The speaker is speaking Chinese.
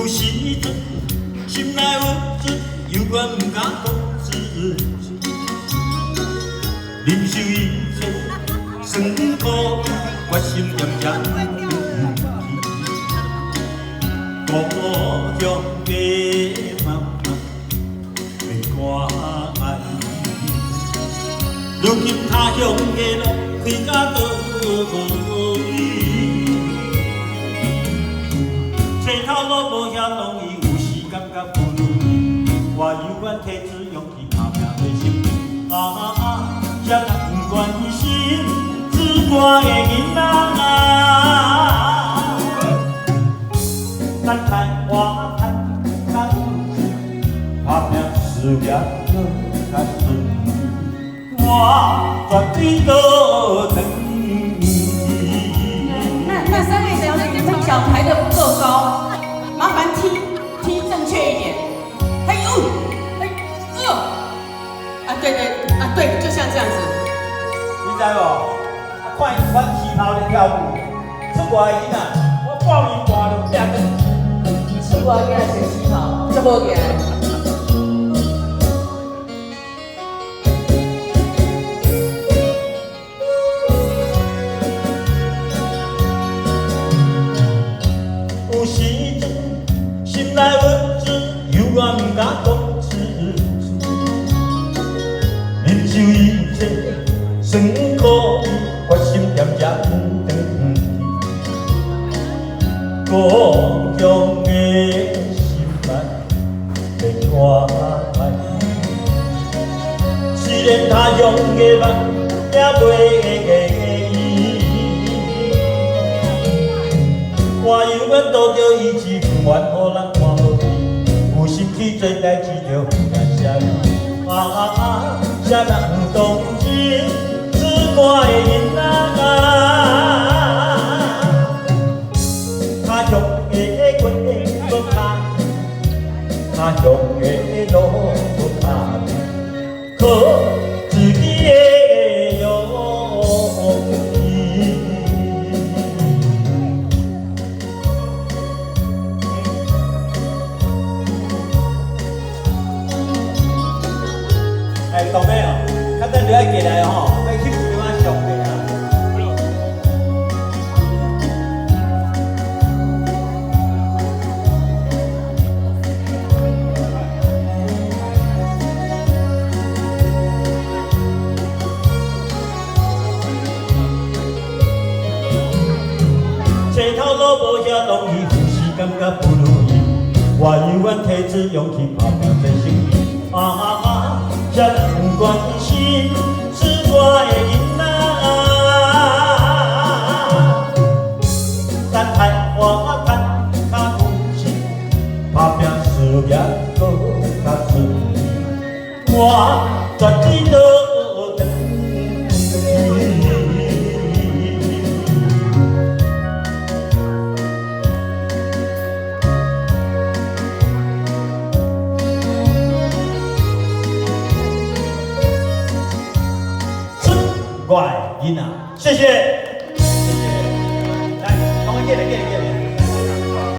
有时阵心内有阵犹原不敢讲自己，忍受一切酸苦，决心渐渐故乡的妈妈袂关爱，如今他乡的路开甲倒位，车头路无遐容易，有时感觉不如意，我犹原提出勇气打拼做心病，谁人不关心自我的囡仔咱台湾较有钱，打拼事业较顺利，我绝对都等你。那三位小姐姐从小抬得不够高，麻烦踢正确一点。嘿呦，嘿对，就像这样子。你知无？看伊款旗袍咧跳舞，出外囡仔，我半暝半就拼转。出外囡仔穿旗袍，这无行。有时阵心内有阵犹原不敢讲自己，忍受一切酸苦，决心渐渐长去。故乡的心内袂关爱，虽然他乡的梦也袂依。我犹原拄着意志，不愿予人看好伊。有心去做代志，就有影写你。谁人不同情自我的囡仔？他乡的过无他，他乡的路无他，靠自己的勇气。大妹哦，较等就爱过来吼，要去台湾上课啊。车头路无遐容易，有时感觉不如意，我犹原提出勇气打拼做生命。谁人不关心自我的囡仔？咱台湾较有钱，打拼事业搁较顺利，我绝对都等你。乖囡仔，谢谢。